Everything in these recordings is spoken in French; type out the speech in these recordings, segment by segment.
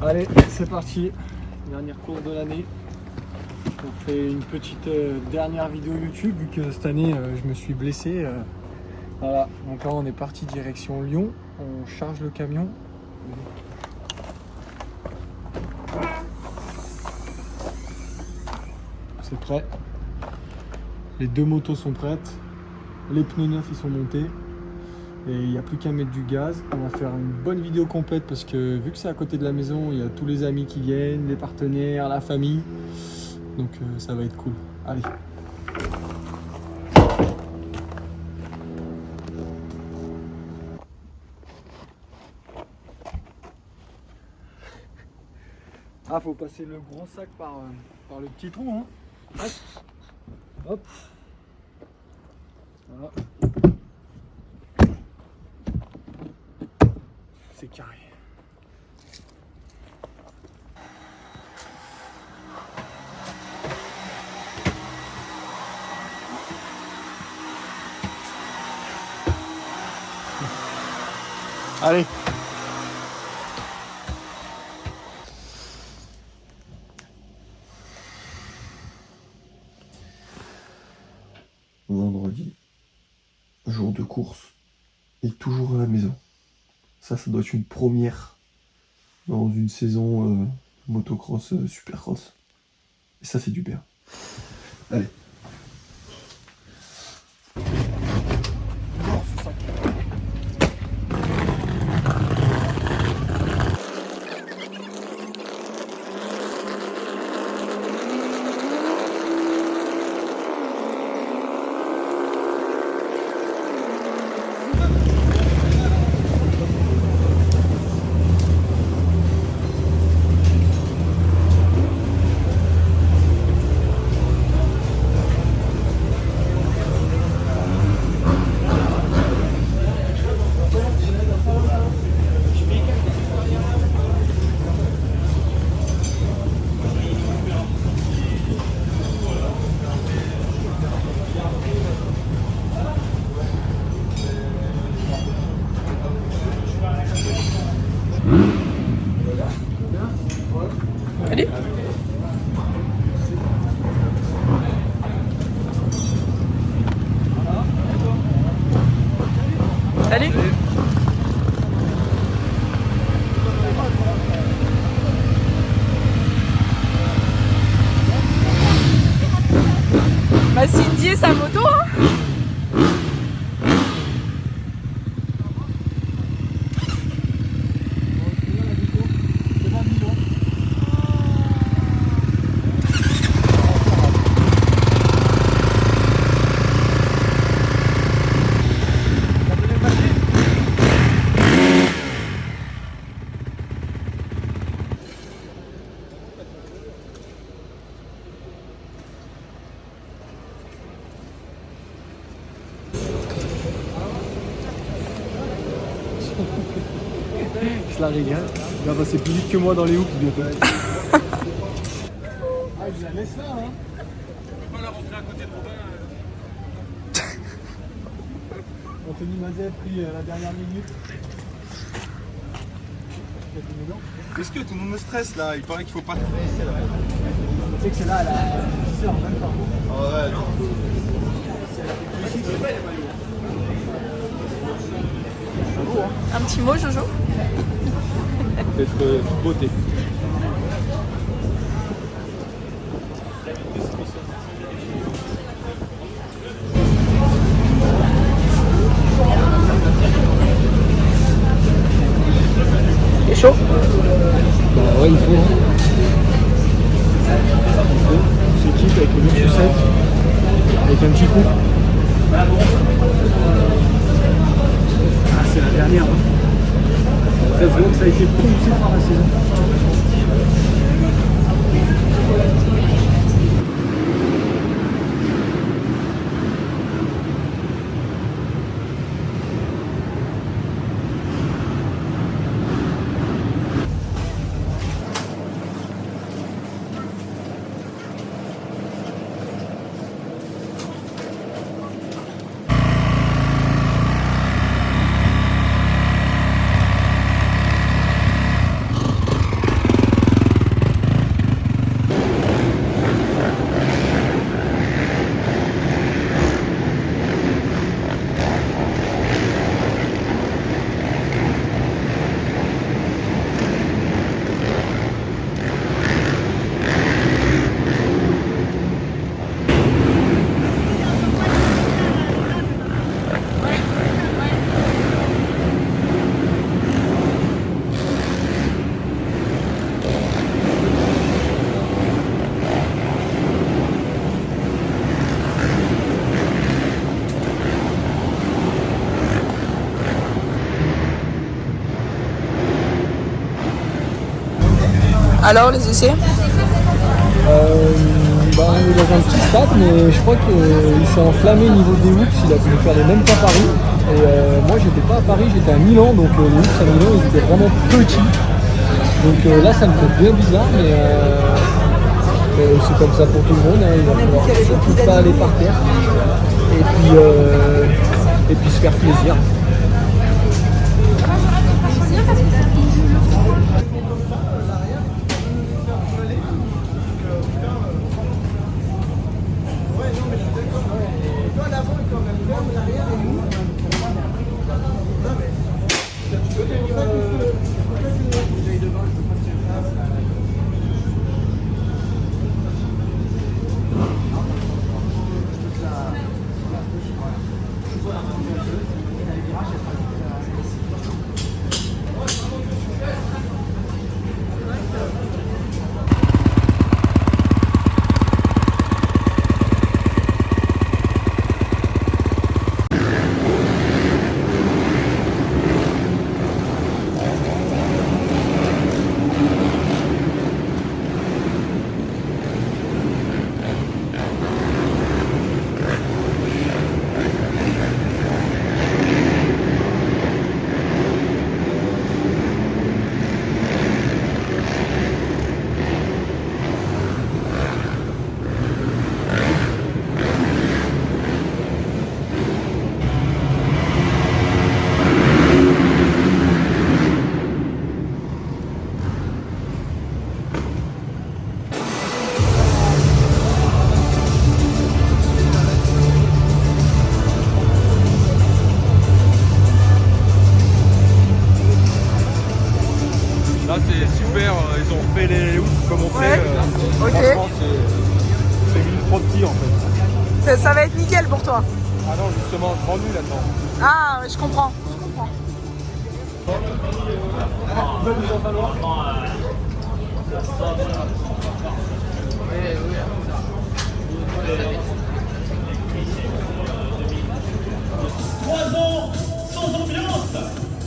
Allez, c'est parti. Dernière course de l'année. On fait une petite dernière vidéo YouTube vu que cette année je me suis blessé. Voilà, donc là on est parti direction Lyon. On charge le camion. C'est prêt. Les deux motos sont prêtes. Les pneus neufs ils sont montés. Et il n'y a plus qu'à mettre du gaz. On va faire une bonne vidéo complète parce que vu que c'est à côté de la maison, il y a tous les amis qui viennent, les partenaires, la famille. Donc ça va être cool. Allez. Ah, faut passer le gros sac par le petit trou. Hein. Hop. Hop. Voilà. C'est carré. Allez. Vendredi, jour de course, et toujours à la maison. Ça doit être une première dans une saison motocross, supercross. Et ça fait du bien. Allez. Allez. Salut. Bah Cindy et sa moto hein. Je la régale. Il va passer plus vite que moi dans les hoops bientôt. Ah, je la laisse là, hein. On peut pas la rentrer à côté de Robin. Anthony Mazet a pris la dernière minute. Qu'est-ce que tout le monde me stresse là? Il paraît qu'il faut pas. Tu sais que c'est là, elle a 10 heures, même pas. Ah ouais, non. Un petit mot Jojo. Peut-être toute beauté. C'est chaud. Bah ouais, il faut. On s'équipe avec le même chaussette, avec un petit coup. Ah, c'est la dernière. Hein. Ça se voit que ça a été poncé par la saison. Alors, les essais? Bah, on est dans un petit stade, mais je crois qu'il s'est enflammé au niveau des hoops. Il a voulu faire les mêmes qu'à Paris. Et moi, j'étais pas à Paris, j'étais à Milan. Donc les hoops à Milan, ils étaient vraiment petits. Donc là, ça me fait bien bizarre, mais c'est comme ça pour tout le monde. Hein. Il va falloir surtout pas aller par terre. Et puis se faire plaisir. Là c'est super, ils ont fait les hoops comme on fait. Ouais. Ok. Franchement c'est mille trop petit en fait. Ça va être nickel pour toi. Ah non justement, je m'ennuie là-dedans. Ah, ouais, je comprends. Trois ans sans ambiance,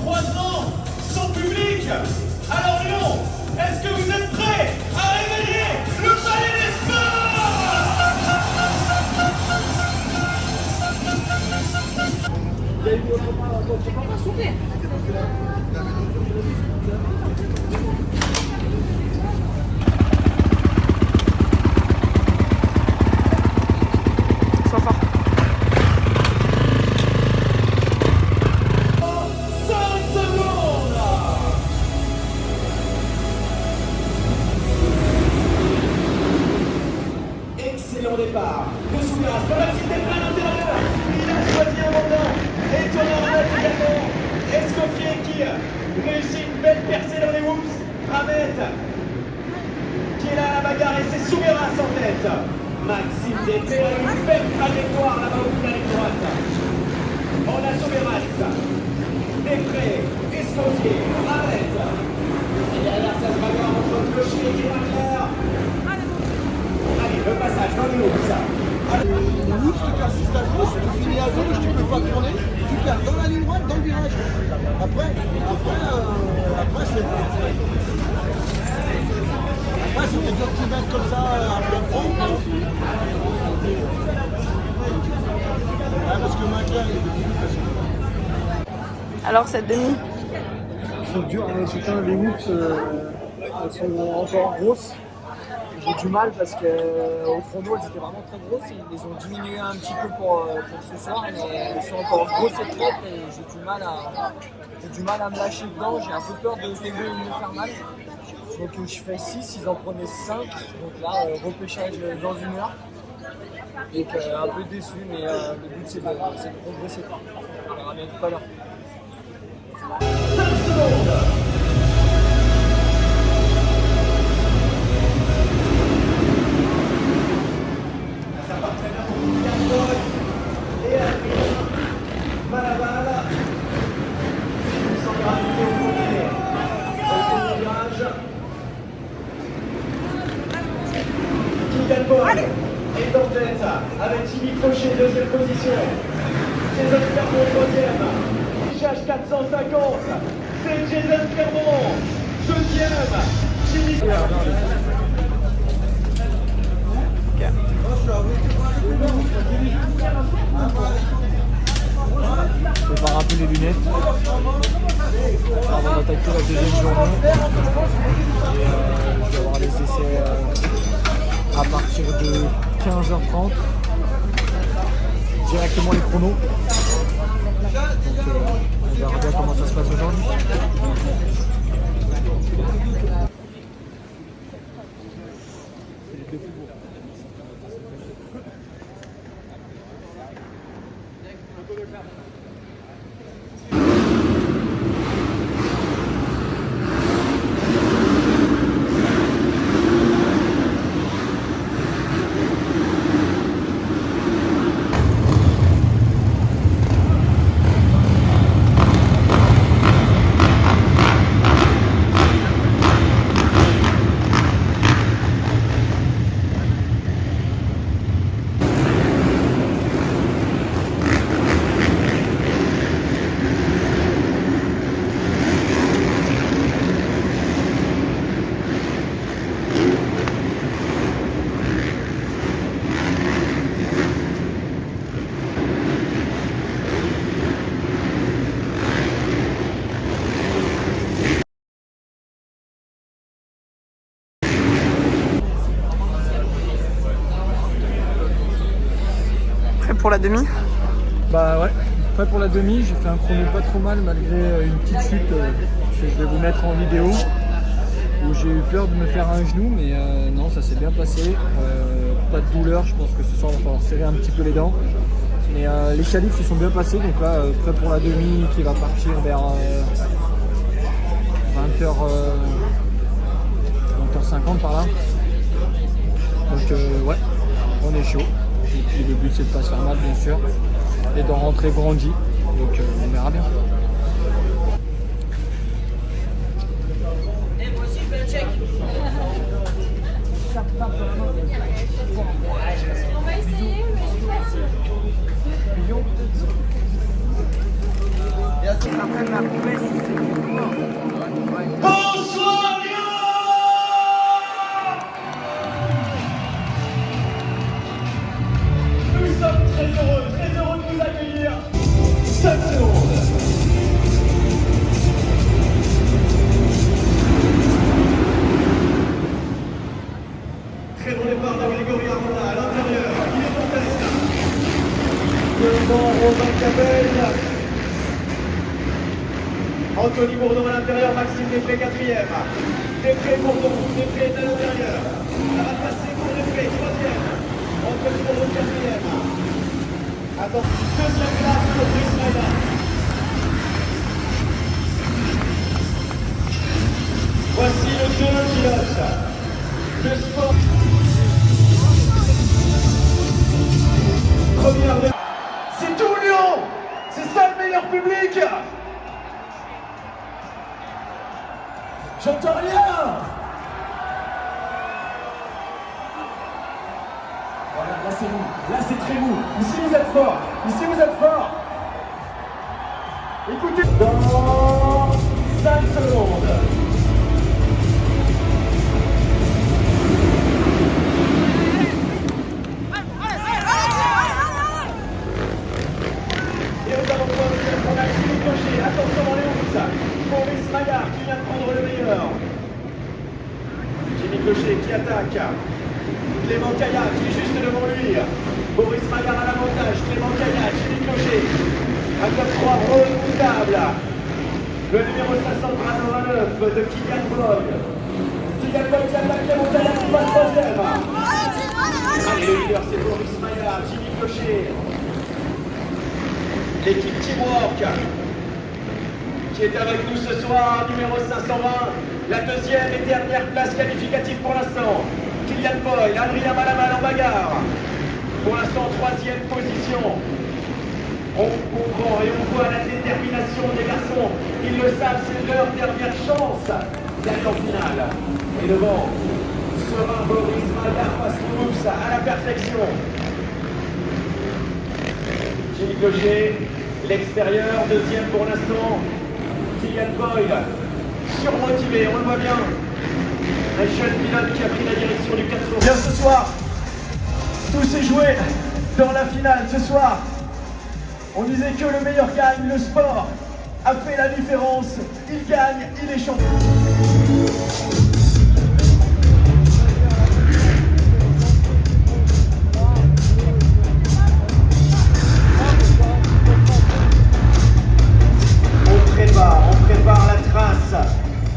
3 ans sans public. Alors Lyon, est-ce que vous êtes prêts à réveiller le palais des Sois fort. 5 secondes. Excellent départ de Soumiras. Pas mal s'il était plein à l'intérieur. Il a choisi un montant. Étonnant également. Escoffier qui réussit une belle percée dans les whoops. Ahmed qui est là à la bagarre et c'est Soumiras en tête. Maxime Després a une belle trajectoire là-bas au bout de la ligne droite. On a Soumiras, Després, Escoffier, Ahmed. Et derrière ça se bagarre entre Clocher et Wagner. Allez, le passage dans les hoops. Les hoops, tu persistes à gauche, tu finis à gauche, tu peux pas tourner, tu perds dans la ligne droite, dans le virage. Après c'est des deux petits mètres comme ça à plein fond. Parce que Maguire, il est beaucoup facile. Alors, cette demi? C'est dur, hein, putain, les hoops, elles sont encore grosses. J'ai du mal parce qu'au chrono, elles étaient vraiment très grosses. Ils les ont diminuées un petit peu pour ce soir, mais elles sont encore grosses et propres et j'ai du mal à me lâcher dedans. J'ai un peu peur de tomber et de me faire mal. Donc je fais 6, ils en prenaient 5. Donc là, repêchage dans 1 heure. Donc un peu déçu, mais le but c'est de progresser. On verra bien tout à l'heure. 5 secondes. Ça part très bien pour Pierre et Malabal. Sans gravité au premier virage. Kylian Paul est en tête avec Jimmy Crochet, deuxième position. Jason Clermont, troisième. Fichage 450. C'est Jason Clermont. Deuxième. Jimmy Je vais pas rappeler les lunettes avant d'attaquer la deuxième journée. Et je vais avoir les essais à partir de 15h30. Directement les chronos. Donc on verra bien comment ça se passe aujourd'hui. Prêt pour la demi? Bah ouais, prêt pour la demi, j'ai fait un chrono pas trop mal malgré une petite chute que je vais vous mettre en vidéo où j'ai eu peur de me faire un genou, mais non, ça s'est bien passé, pas de douleur, je pense que ce soir on va falloir serrer un petit peu les dents, mais les qualifs se sont bien passés, donc là prêt pour la demi qui va partir vers 20h50 par là, donc ouais, on est chaud. Et puis le but c'est de pas se faire mal bien sûr et d'en rentrer grandi, donc on verra bien. On va essayer, mais je suis pas sûre. Bonsoir Lyon! Nous sommes très heureux de vous accueillir. 5 secondes. Très bon départ de Grégory Armanda à l'intérieur. Il est en tête. Devant Romain Cabel. Anthony Bourdon à l'intérieur, Maxime Després 4e. Després Bourdon, Després est à l'intérieur. Ça va passer pour Després, 3e. Anthony Bourdon 4e. Attends, 2e place pour Brice Maillard. Voici le jeu pilote. Le sport. Première. C'est tout Lyon. C'est ça le meilleur public. J'entends rien. Voilà, là c'est mou, là c'est très mou. Ici vous êtes fort, ici vous êtes fort. Écoutez, dans 5 secondes. Et nous avons on a Jimmy Clocher, attention dans les routes. Maurice Maillard qui vient de prendre le meilleur. Jimmy Clocher qui attaque. Clément Caillat qui est juste devant lui. Maurice Maillard à l'avantage. Clément Caillat, Jimmy Clocher. Un top 3 redoutable. Le numéro 529 de Kylian Boy. Kylian Boy qui attaque Clément Caillat qui passe 3e. Allez, le leader c'est Maurice Maillard, Jimmy Clocher. L'équipe Teamwork qui est avec nous ce soir, numéro 520, la deuxième et dernière place qualificative pour l'instant. Kylian Boy, Adrien Malamal en bagarre. Pour l'instant, 3e position. On comprend et on voit la détermination des garçons. Ils le savent, c'est leur dernière chance d'aller en finale. Et devant, Serein Boris Maillard passe tous à la perfection. Jimmy Clocher, l'extérieur, deuxième pour l'instant. Kylian Boyle, surmotivé, on le voit bien. Un jeune pilote qui a pris la direction du 400. Bien ce soir, tout s'est joué dans la finale. Ce soir, on disait que le meilleur gagne. Le sport a fait la différence. Il gagne, il est champion. On prépare la trace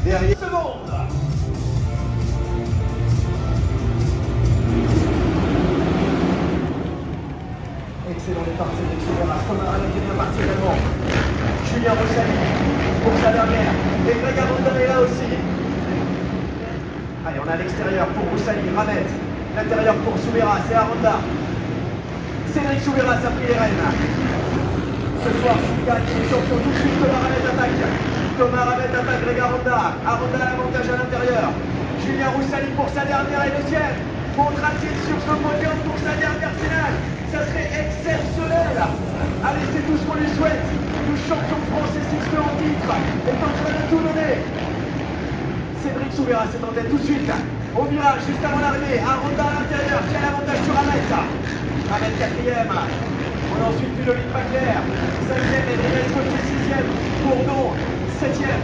derrière. Seconde. Excellent départ, c'est Soubeyras. Thomas Arnott qui est bien parti également. Julien Rossali pour sa dernière. Et Greg Aronda est là aussi. Allez, on est à l'extérieur pour Rossali, Ramet. L'intérieur pour Soubeyras et Aronda. Cédric Soubeyras a pris les rênes. Ce soir, s'il gagne, il est champion tout de suite. Thomas Ramet attaque. Thomas Ramet attaque Greg Aronda. Aronda a l'avantage à l'intérieur. Julien Rossali pour sa dernière et deuxième. Montrera-t-il sur son podium pour sa dernière finale? Ça serait exceptionnel. Allez, c'est tout ce qu'on lui souhaite. Le champion de France et sixte en titre est en train de tout donner. Cédric Soubeyras est en tête tout de suite. Au virage, juste avant l'arrivée. Aronda à l'intérieur qui a l'avantage sur Ramet. Ramet quatrième. On a ensuite vu Loïc Macler, 5e et Dries Gauthier 6e, Bourdon 7e.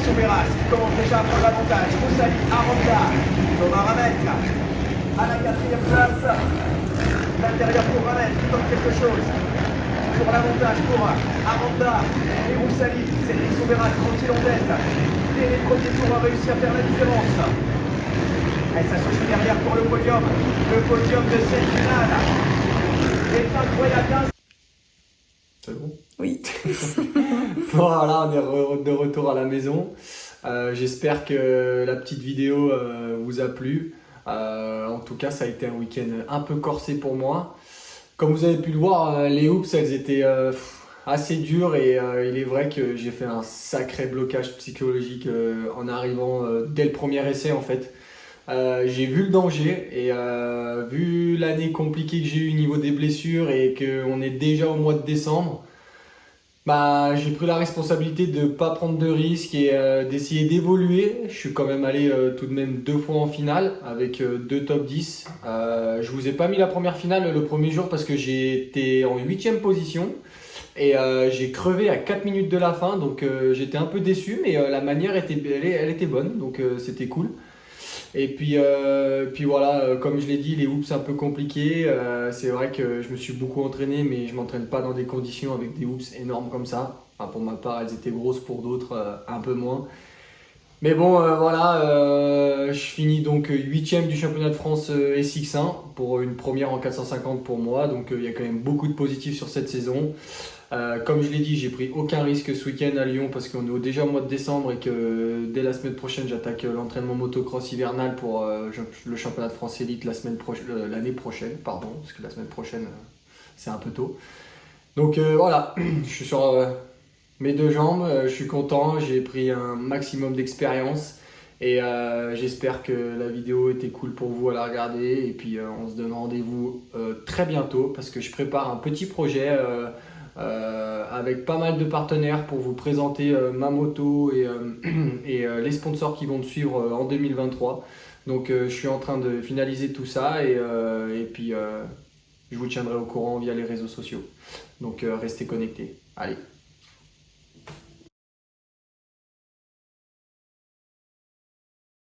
Soubeyras qui commence déjà à prendre l'avantage. Rossali, Aronda, Thomas Ramet à la 4e place. L'intérieur pour Ramet qui tente quelque chose. Pour l'avantage pour Aronda et Rossali. Cédric Soubeyras tranquille en tête. Dès les premiers tours a réussi à faire la différence. Et ça se joue derrière pour le podium. Le podium de cette finale. C'est incroyable. C'est bon? Oui. Voilà, on est de retour à la maison. J'espère que la petite vidéo vous a plu. En tout cas, ça a été un week-end un peu corsé pour moi. Comme vous avez pu le voir, les hoops, elles étaient assez dures et il est vrai que j'ai fait un sacré blocage psychologique en arrivant dès le premier essai en fait. J'ai vu le danger et vu l'année compliquée que j'ai eu au niveau des blessures et qu'on est déjà au mois de décembre, bah, j'ai pris la responsabilité de ne pas prendre de risques et d'essayer d'évoluer. Je suis quand même allé tout de même 2 fois en finale avec 2 top 10. Je vous ai pas mis la première finale le premier jour parce que j'ai été en 8e position et j'ai crevé à 4 minutes de la fin, donc j'étais un peu déçu, mais la manière elle était bonne, donc c'était cool. Et puis voilà, comme je l'ai dit, les hoops c'est un peu compliqué. C'est vrai que je me suis beaucoup entraîné, mais je m'entraîne pas dans des conditions avec des hoops énormes comme ça. Enfin, pour ma part, elles étaient grosses, pour d'autres un peu moins. Mais bon, voilà, je finis donc 8e du championnat de France SX1 pour une première en 450 pour moi. Donc il y a quand même beaucoup de positifs sur cette saison. Comme je l'ai dit, j'ai pris aucun risque ce week-end à Lyon parce qu'on est déjà au mois de décembre et que dès la semaine prochaine j'attaque l'entraînement motocross hivernal pour le championnat de France élite l'année prochaine, pardon, parce que la semaine prochaine c'est un peu tôt. Donc voilà, je suis sur mes 2 jambes, je suis content, j'ai pris un maximum d'expérience et j'espère que la vidéo était cool pour vous à la regarder et puis on se donne rendez-vous très bientôt parce que je prépare un petit projet avec pas mal de partenaires pour vous présenter ma moto et les sponsors qui vont me suivre en 2023. Donc je suis en train de finaliser tout ça et puis je vous tiendrai au courant via les réseaux sociaux. Donc restez connectés. Allez.